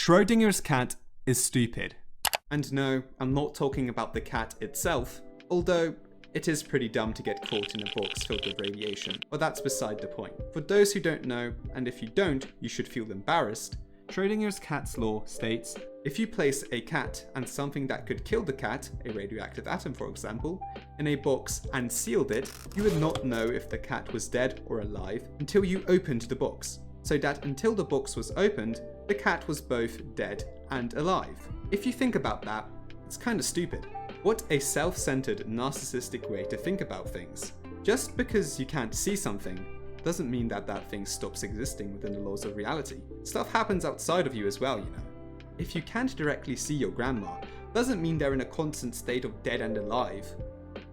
Schrödinger's cat is stupid. And no, I'm not talking about the cat itself, although it is pretty dumb to get caught in a box filled with radiation, but that's beside the point. For those who don't know, and if you don't, you should feel embarrassed, Schrödinger's cat's law states, if you place a cat and something that could kill the cat, a radioactive atom for example, in a box and sealed it, you would not know if the cat was dead or alive until you opened the box. So that until the box was opened, the cat was both dead and alive. If you think about that, it's kinda stupid. What a self-centered, narcissistic way to think about things. Just because you can't see something doesn't mean that that thing stops existing within the laws of reality. Stuff happens outside of you as well, you know. If you can't directly see your grandma, doesn't mean they're in a constant state of dead and alive.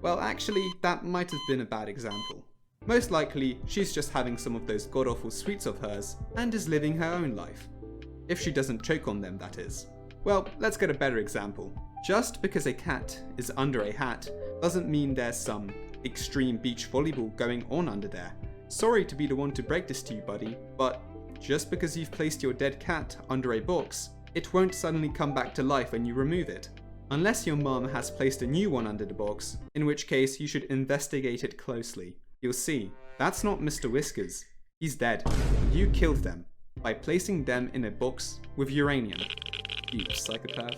Well, actually, that might have been a bad example. Most likely, she's just having some of those god-awful sweets of hers and is living her own life. If she doesn't choke on them, that is. Well, let's get a better example. Just because a cat is under a hat doesn't mean there's some extreme beach volleyball going on under there. Sorry to be the one to break this to you, buddy, but just because you've placed your dead cat under a box, it won't suddenly come back to life when you remove it. Unless your mum has placed a new one under the box, in which case you should investigate it closely. You'll see, that's not Mr. Whiskers. He's dead. You killed them by placing them in a box with uranium. You psychopath.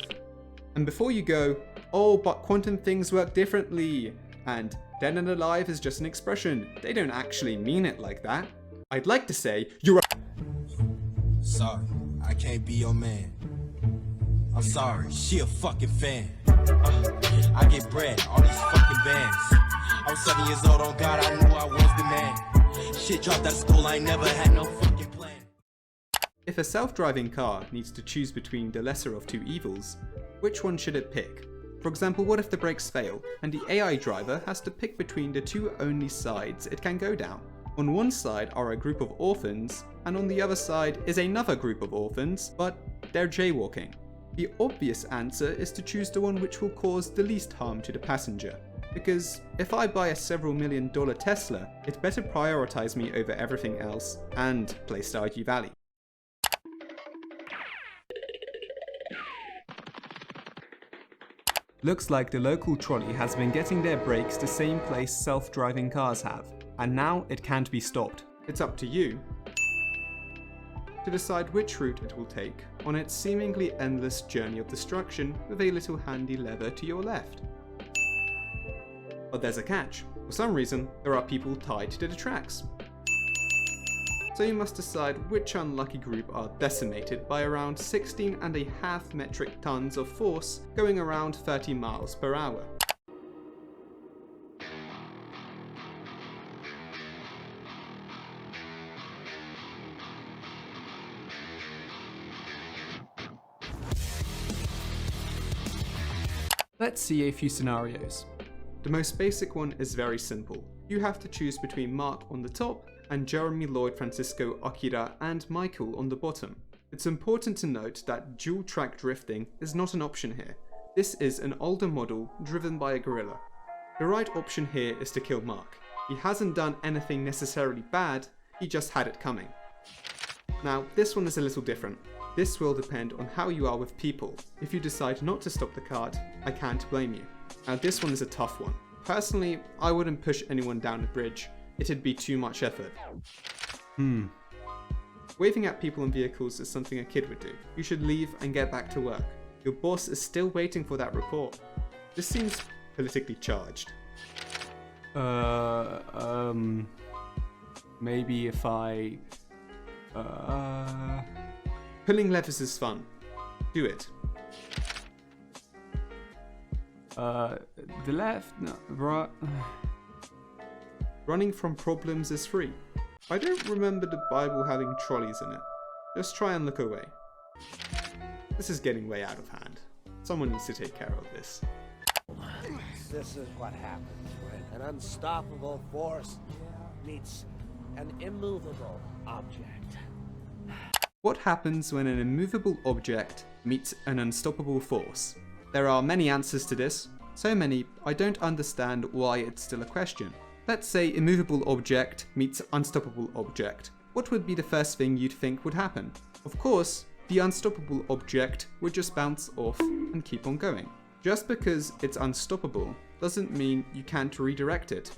And before you go, oh, but quantum things work differently, and dead and alive is just an expression. They don't actually mean it like that. I'd like to say, you're a— Sorry, I can't be your man. I'm sorry, she a fucking fan. I get bread, all these fucking bands. I was 7 years old, on God, I knew I was the man. Shit dropped out of school, I ain't never had no fucking plan. If a self-driving car needs to choose between the lesser of two evils, which one should it pick? For example, what if the brakes fail, and the AI driver has to pick between the two only sides it can go down? On one side are a group of orphans, and on the other side is another group of orphans, but they're jaywalking. The obvious answer is to choose the one which will cause the least harm to the passenger. Because if I buy a several $1 million Tesla, it better prioritize me over everything else, and play Stardew Valley. Looks like the local trolley has been getting their brakes the same place self-driving cars have, and now it can't be stopped. It's up to you to decide which route it will take on its seemingly endless journey of destruction with a little handy lever to your left. But there's a catch. For some reason, there are people tied to the tracks. So you must decide which unlucky group are decimated by around 16.5 metric tons of force going around 30 miles per hour. Let's see a few scenarios. The most basic one is very simple. You have to choose between Mark on the top and Jeremy Lloyd Francisco Akira and Michael on the bottom. It's important to note that dual track drifting is not an option here. This is an older model driven by a gorilla. The right option here is to kill Mark. He hasn't done anything necessarily bad, he just had it coming. Now, this one is a little different. This will depend on how you are with people. If you decide not to stop the cart, I can't blame you. Now this one is a tough one. Personally, I wouldn't push anyone down a bridge. It'd be too much effort. Waving at people in vehicles is something a kid would do. You should leave and get back to work. Your boss is still waiting for that report. This seems politically charged. Maybe if I... Pulling levers is fun. Do it. The left... No, right... Running from problems is free. I don't remember the Bible having trolleys in it. Just try and look away. This is getting way out of hand. Someone needs to take care of this. This is what happens when an unstoppable force meets an immovable object. What happens when an immovable object meets an unstoppable force? There are many answers to this, so many I don't understand why it's still a question. Let's say immovable object meets unstoppable object. What would be the first thing you'd think would happen? Of course, the unstoppable object would just bounce off and keep on going. Just because it's unstoppable doesn't mean you can't redirect it.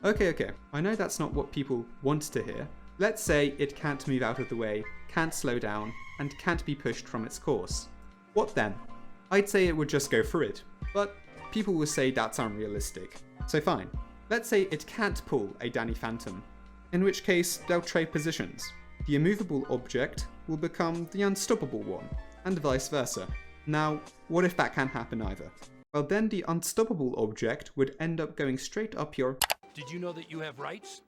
Okay, I know that's not what people want to hear. Let's say it can't move out of the way, can't slow down, and can't be pushed from its course. What then? I'd say it would just go through it, but people will say that's unrealistic. So fine, let's say it can't pull a Danny Phantom, in which case they'll trade positions. The immovable object will become the unstoppable one, and vice versa. Now, what if that can't happen either? Well, then the unstoppable object would end up going straight up your... Did you know that you have rights?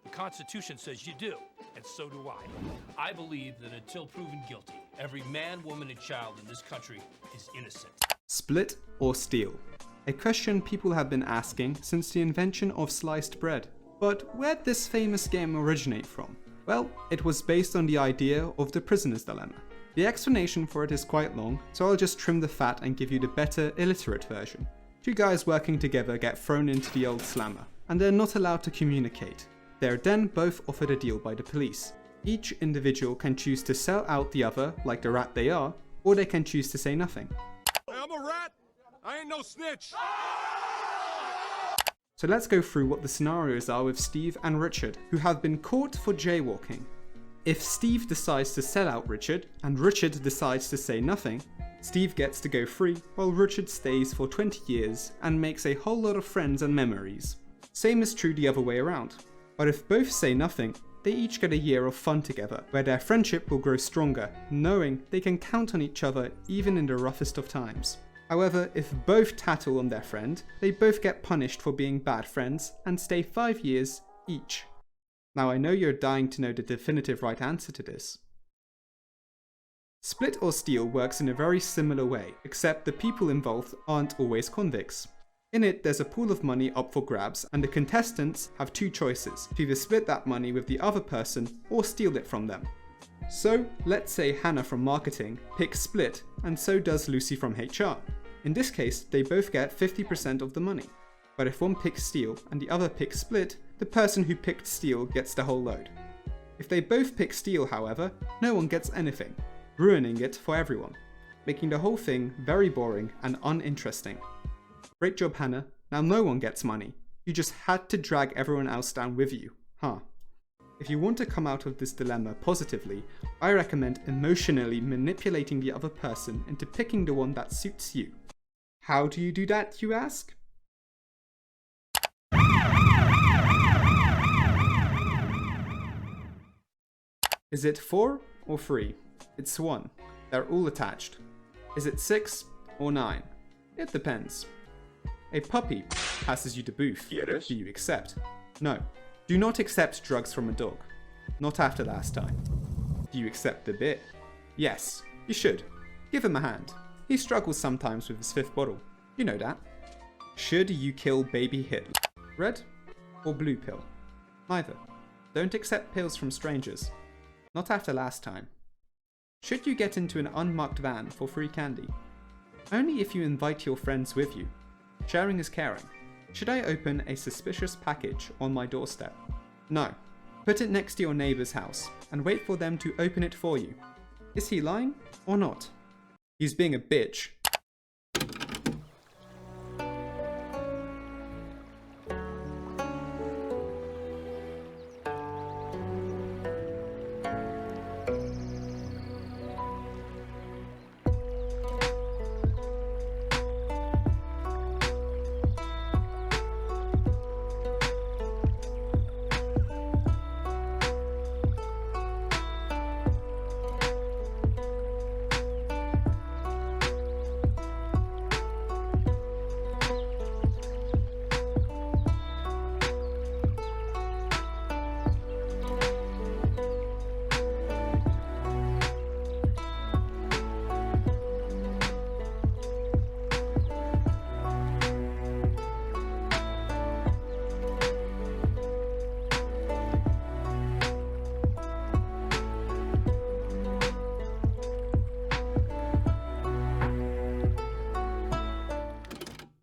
The Constitution says you do, and so do I. I believe that until proven guilty, every man, woman, and child in this country is innocent. Split or steal? A question people have been asking since the invention of sliced bread. But where'd this famous game originate from? Well, it was based on the idea of the prisoner's dilemma. The explanation for it is quite long, so I'll just trim the fat and give you the better, illiterate version. Two guys working together get thrown into the old slammer, and they're not allowed to communicate. They're then both offered a deal by the police. Each individual can choose to sell out the other like the rat they are, or they can choose to say nothing. Hey, I'm a rat! I ain't no snitch! So let's go through what the scenarios are with Steve and Richard, who have been caught for jaywalking. If Steve decides to sell out Richard, and Richard decides to say nothing, Steve gets to go free, while Richard stays for 20 years and makes a whole lot of friends and memories. Same is true the other way around. But if both say nothing, they each get a year of fun together, where their friendship will grow stronger, knowing they can count on each other even in the roughest of times. However, if both tattle on their friend, they both get punished for being bad friends and stay 5 years each. Now I know you're dying to know the definitive right answer to this. Split or steal works in a very similar way, except the people involved aren't always convicts. In it, there's a pool of money up for grabs, and the contestants have two choices, to either split that money with the other person or steal it from them. So, let's say Hannah from marketing picks split, and so does Lucy from HR. In this case, they both get 50% of the money. But if one picks steal and the other picks split, the person who picked steal gets the whole load. If they both pick steal, however, no one gets anything, ruining it for everyone, making the whole thing very boring and uninteresting. Great job, Hannah. Now no one gets money. You just had to drag everyone else down with you, huh? If you want to come out of this dilemma positively, I recommend emotionally manipulating the other person into picking the one that suits you. How do you do that, you ask? Is it 4 or 3? It's 1. They're all attached. Is it 6 or 9? It depends. A puppy passes you the booth. Yes. Do you accept? No. Do not accept drugs from a dog. Not after last time. Do you accept the bit? Yes, you should. Give him a hand. He struggles sometimes with his 5th bottle. You know that. Should you kill baby Hitler? Red or blue pill? Neither. Don't accept pills from strangers. Not after last time. Should you get into an unmarked van for free candy? Only if you invite your friends with you. Sharing is caring. Should I open a suspicious package on my doorstep? No. Put it next to your neighbour's house and wait for them to open it for you. Is he lying or not? He's being a bitch,